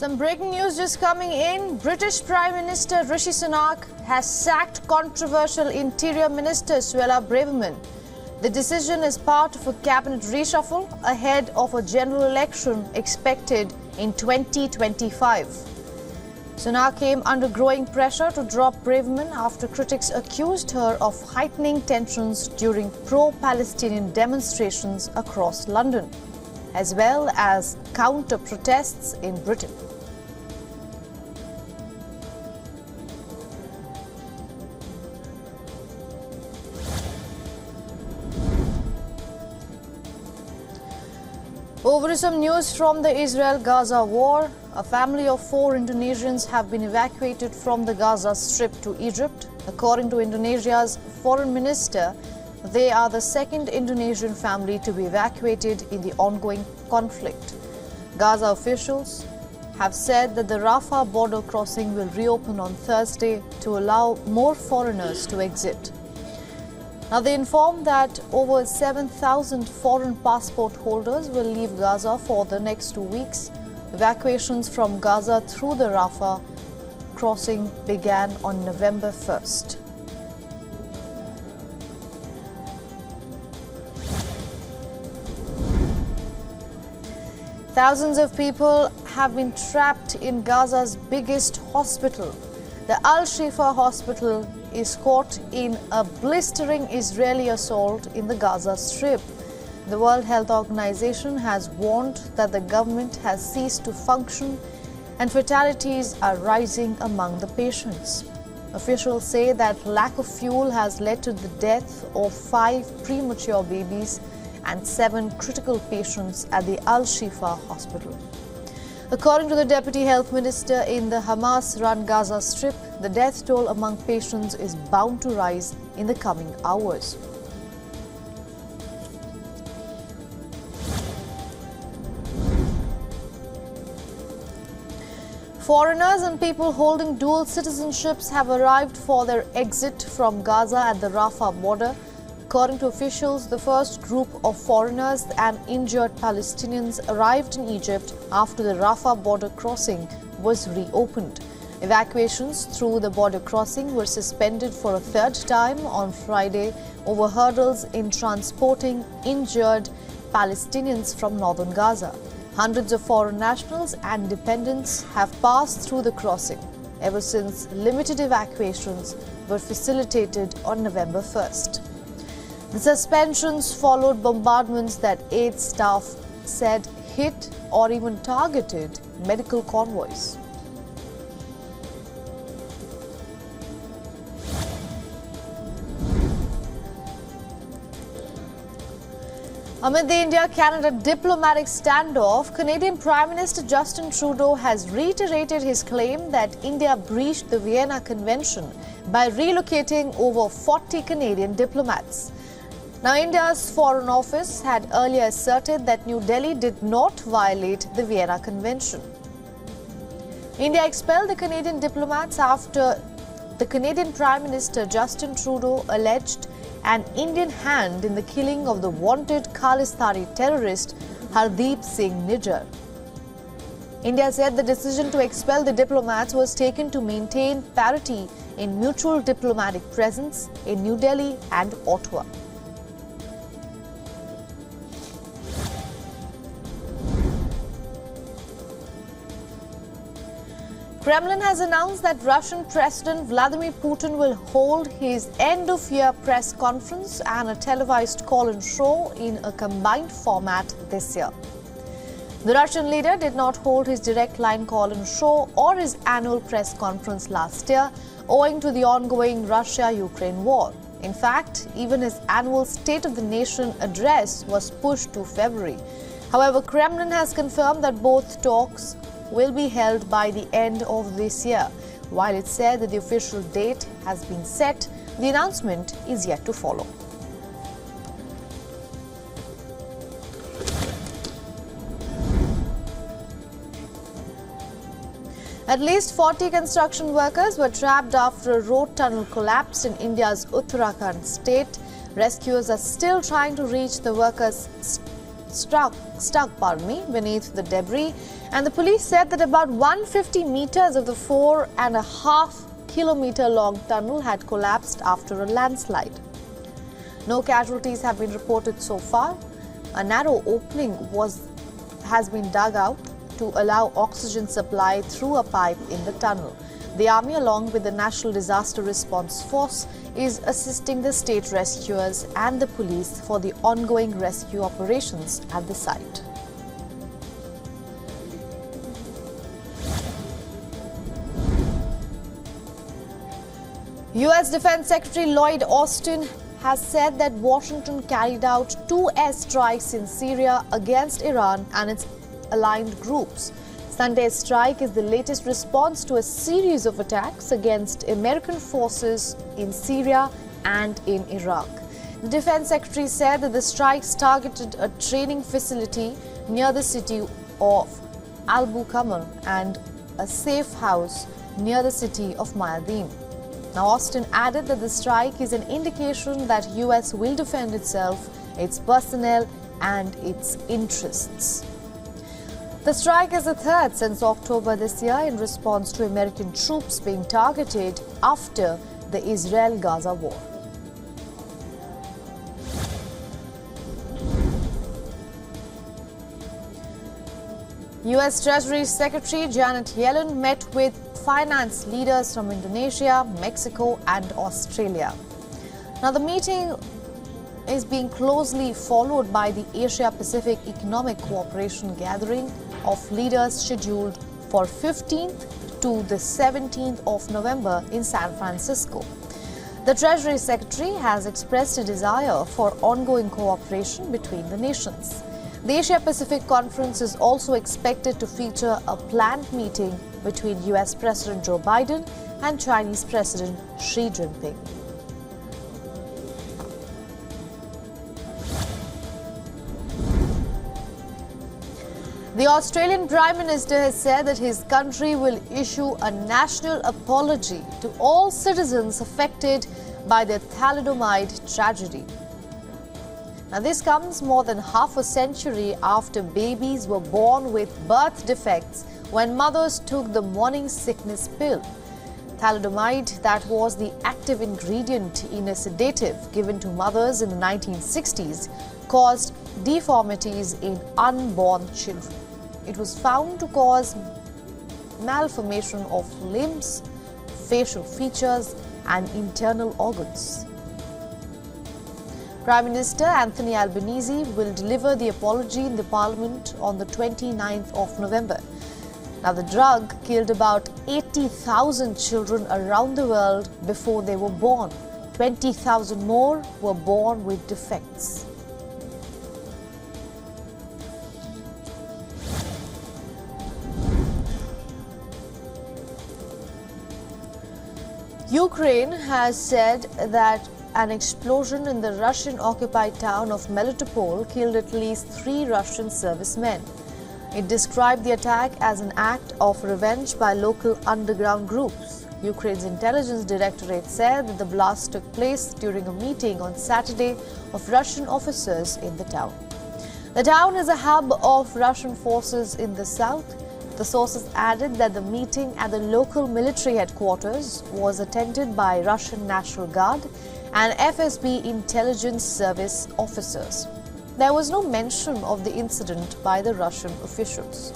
Some breaking news just coming in. British Prime Minister Rishi Sunak has sacked controversial Interior Minister Suella Braverman. The decision is part of a cabinet reshuffle ahead of a general election expected in 2025. Sunak came under growing pressure to drop Braverman after critics accused her of heightening tensions during pro-Palestinian demonstrations across London, as well as counter-protests in Britain. Over to some news from the Israel-Gaza war. A family of 4 Indonesians have been evacuated from the Gaza Strip to Egypt. According to Indonesia's foreign minister, they are the second Indonesian family to be evacuated in the ongoing conflict. Gaza officials have said that the Rafah border crossing will reopen on Thursday to allow more foreigners to exit. Now, they informed that over 7,000 foreign passport holders will leave Gaza for the next 2 weeks. Evacuations from Gaza through the Rafah crossing began on November 1st. Thousands of people have been trapped in Gaza's biggest hospital. The Al-Shifa hospital is caught in a blistering Israeli assault in the Gaza Strip. The World Health Organization has warned that the government has ceased to function and fatalities are rising among the patients. Officials say that lack of fuel has led to the death of 5 premature babies and 7 critical patients at the Al-Shifa hospital. According to the Deputy Health Minister in the Hamas-run Gaza Strip, the death toll among patients is bound to rise in the coming hours. Foreigners and people holding dual citizenships have arrived for their exit from Gaza at the Rafah border. According to officials, the first group of foreigners and injured Palestinians arrived in Egypt after the Rafah border crossing was reopened. Evacuations through the border crossing were suspended for a 3rd time on Friday over hurdles in transporting injured Palestinians from northern Gaza. Hundreds of foreign nationals and dependents have passed through the crossing ever since limited evacuations were facilitated on November 1st. The suspensions followed bombardments that aid staff said hit or even targeted medical convoys. Amid the India-Canada diplomatic standoff, Canadian Prime Minister Justin Trudeau has reiterated his claim that India breached the Vienna Convention by relocating over 40 Canadian diplomats. Now, India's Foreign Office had earlier asserted that New Delhi did not violate the Vienna Convention. India expelled the Canadian diplomats after the Canadian Prime Minister Justin Trudeau alleged an Indian hand in the killing of the wanted Khalistani terrorist Hardeep Singh Nijjar. India said the decision to expel the diplomats was taken to maintain parity in mutual diplomatic presence in New Delhi and Ottawa. Kremlin has announced that Russian President Vladimir Putin will hold his end-of-year press conference and a televised call-in show in a combined format this year. The Russian leader did not hold his direct line call-in show or his annual press conference last year, owing to the ongoing Russia-Ukraine war. In fact, even his annual State of the Nation address was pushed to February. However, Kremlin has confirmed that both talks will be held by the end of this year. While it said that the official date has been set, the announcement is yet to follow. At least 40 construction workers were trapped after a road tunnel collapsed in India's Uttarakhand state. Rescuers are still trying to reach the workers stuck beneath the debris, and the police said that about 150 meters of the 4.5-kilometer long tunnel had collapsed after a landslide. No casualties have been reported so far. A narrow opening has been dug out to allow oxygen supply through a pipe in the tunnel. The army, along with the National Disaster Response Force, is assisting the state rescuers and the police for the ongoing rescue operations at the site. US Defense Secretary Lloyd has said that Washington carried out 2 airstrikes in Syria against Iran and its aligned groups. Sunday's strike is the latest response to a series of attacks against American forces in Syria and in Iraq. The Defense Secretary said that the strikes targeted a training facility near the city of Al-Bukamal and a safe house near the city of Mayadeen. Now, Austin added that the strike is an indication that US will defend itself, its personnel and its interests. The strike is the third since October this year in response to American troops being targeted after the Israel-Gaza war. US Treasury Secretary Janet Yellen met with finance leaders from Indonesia, Mexico and Australia. Now, the meeting is being closely followed by the Asia-Pacific Economic Cooperation Gathering of leaders scheduled for 15th to the 17th of November in San Francisco. The Treasury Secretary has expressed a desire for ongoing cooperation between the nations. The Asia-Pacific Conference is also expected to feature a planned meeting between US President Joe Biden and Chinese President Xi Jinping. The Australian Prime Minister has said that his country will issue a national apology to all citizens affected by the thalidomide tragedy. Now, this comes more than half a century after babies were born with birth defects when mothers took the morning sickness pill. Thalidomide, that was the active ingredient in a sedative given to mothers in the 1960s, caused deformities in unborn children. It was found to cause malformation of limbs, facial features and internal organs. Prime Minister Anthony Albanese will deliver the apology in the Parliament on the 29th of November. Now, the drug killed about 80,000 children around the world before they were born. 20,000 more were born with defects. Ukraine has said that an explosion in the Russian-occupied town of Melitopol killed at least 3 Russian servicemen. It described the attack as an act of revenge by local underground groups. Ukraine's intelligence directorate said that the blast took place during a meeting on Saturday of Russian officers in the town. The town is a hub of Russian forces in the south. The sources added that the meeting at the local military headquarters was attended by Russian National Guard and FSB intelligence service officers. There was no mention of the incident by the Russian officials.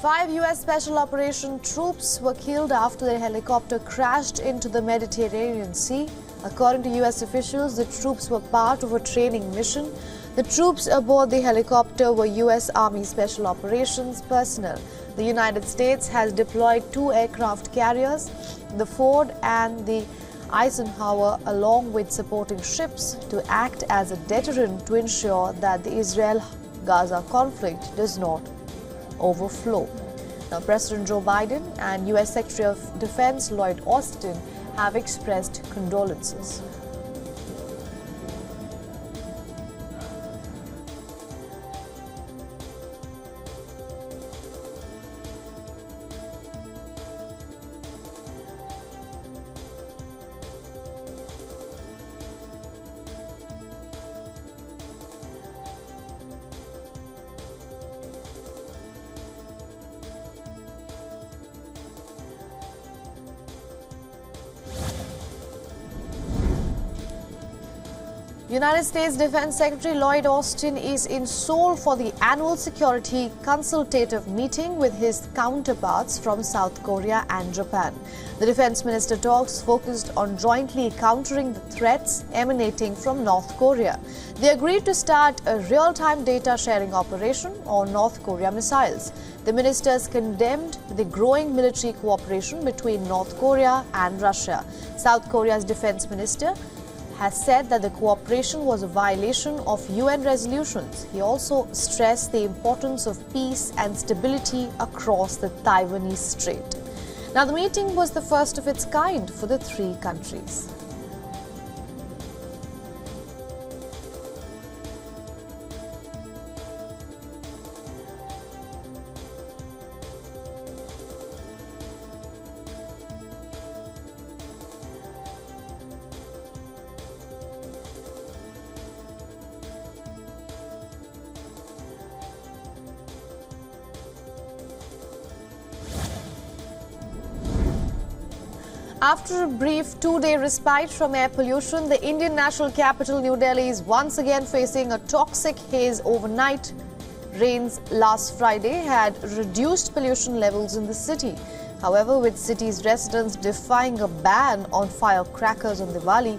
Five US Special Operation troops were killed after their helicopter crashed into the Mediterranean Sea. According to US officials, the troops were part of a training mission. The troops aboard the helicopter were U.S. Army Special Operations personnel. The United States has deployed 2 aircraft carriers, the Ford and the Eisenhower, along with supporting ships to act as a deterrent to ensure that the Israel-Gaza conflict does not overflow. Now, President Joe Biden and U.S. Secretary of Defense Lloyd have expressed condolences. United States Defense Secretary Lloyd Austin is in Seoul for the annual security consultative meeting with his counterparts from South Korea and Japan. The defense minister talks focused on jointly countering the threats emanating from North Korea. They agreed to start a real-time data sharing operation on North Korea missiles. The ministers condemned the growing military cooperation between North Korea and Russia. South Korea's defense minister has said that the cooperation was a violation of UN resolutions. He also stressed the importance of peace and stability across the Taiwanese Strait. Now, the meeting was the first of its kind for the 3 countries. After a brief 2-day respite from air pollution, the Indian national capital New Delhi is once again facing a toxic haze. Overnight rains last Friday had reduced pollution levels in the city. However, with city's residents defying a ban on firecrackers on Diwali,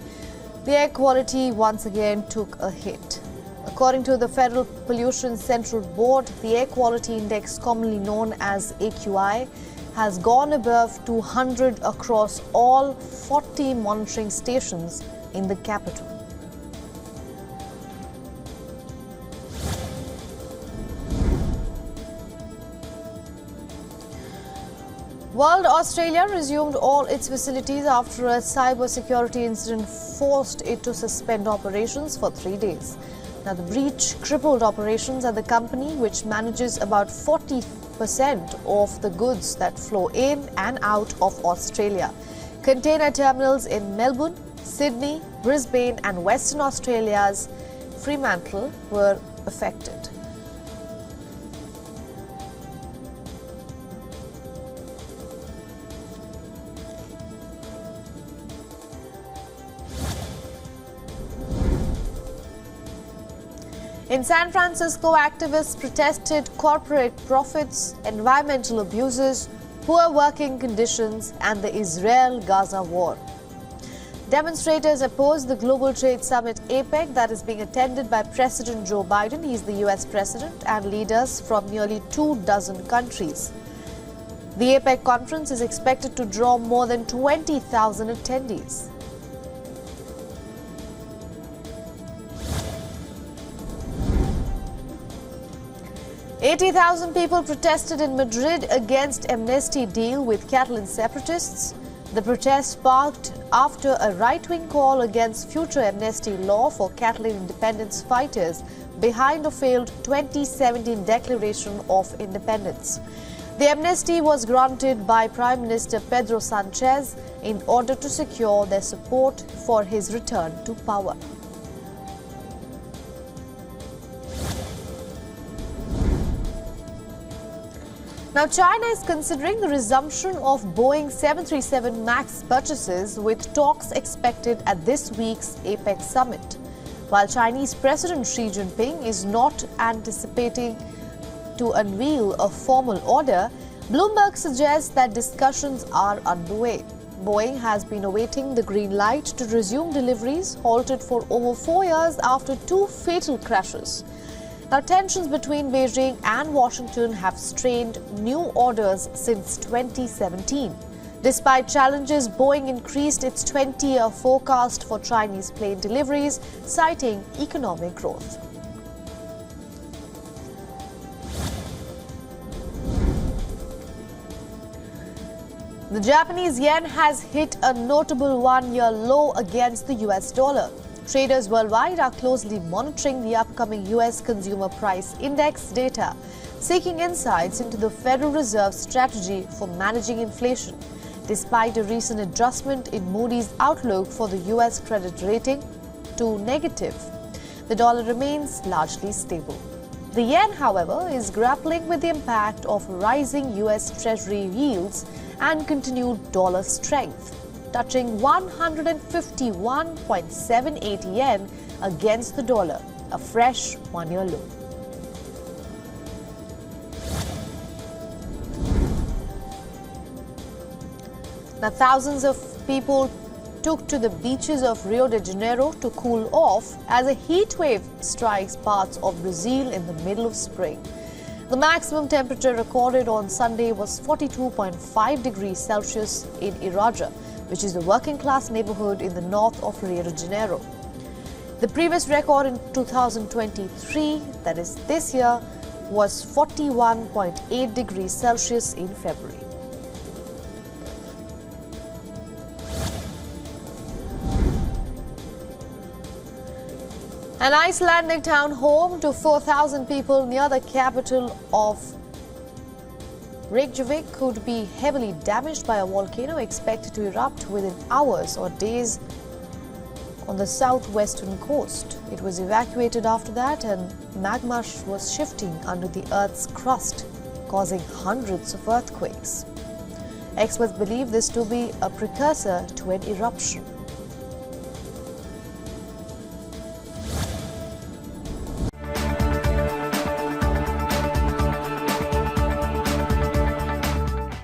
the air quality once again took a hit. According to the Federal Pollution Central Board, the air quality index, commonly known as AQI, has gone above 200 across all 40 monitoring stations in the capital. World Australia resumed all its facilities after a cybersecurity incident forced it to suspend operations for 3 days. Now, the breach crippled operations at the company, which manages about 40% of the goods that flow in and out of Australia. Container terminals in Melbourne, Sydney, Brisbane and Western Australia's Fremantle were affected. In San Francisco, activists protested corporate profits, environmental abuses, poor working conditions, and the Israel-Gaza war. Demonstrators opposed the Global Trade Summit APEC that is being attended by President Joe Biden. He is the US president, and leaders from nearly 24 countries. The APEC conference is expected to draw more than 20,000 attendees. $80,000 people protested in Madrid against amnesty deal with Catalan separatists. The protest sparked after a right-wing call against future amnesty law for Catalan independence fighters behind a failed 2017 declaration of independence. The amnesty was granted by Prime Minister Pedro Sanchez in order to secure their support for his return to power. Now, China is considering the resumption of Boeing 737 MAX purchases, with talks expected at this week's APEC summit. While Chinese President Xi Jinping is not anticipating to unveil a formal order, Bloomberg suggests that discussions are underway. Boeing has been awaiting the green light to resume deliveries, halted for over 4 years after 2 fatal crashes. Now, tensions between Beijing and Washington have strained new orders since 2017. Despite challenges, Boeing increased its 20-year forecast for Chinese plane deliveries, citing economic growth. The Japanese yen has hit a notable one-year low against the US dollar. Traders worldwide are closely monitoring the upcoming US Consumer Price Index data, seeking insights into the Federal Reserve's strategy for managing inflation. Despite a recent adjustment in Moody's outlook for the US credit rating to negative, the dollar remains largely stable. The yen, however, is grappling with the impact of rising US Treasury yields and continued dollar strength, touching 151.78 yen against the dollar, a fresh one-year low. Now, thousands of people took to the beaches of Rio de Janeiro to cool off as a heat wave strikes parts of Brazil in the middle of spring. The maximum temperature recorded on Sunday was 42.5 degrees Celsius in Iraja, which is a working-class neighborhood in the north of Rio de Janeiro. The previous record in 2023, that is this year, was 41.8 degrees Celsius in February. An Icelandic town home to 4,000 people near the capital of Reykjavik could be heavily damaged by a volcano expected to erupt within hours or days on the southwestern coast. It was evacuated after that, and magma was shifting under the Earth's crust, causing hundreds of earthquakes. Experts believe this to be a precursor to an eruption.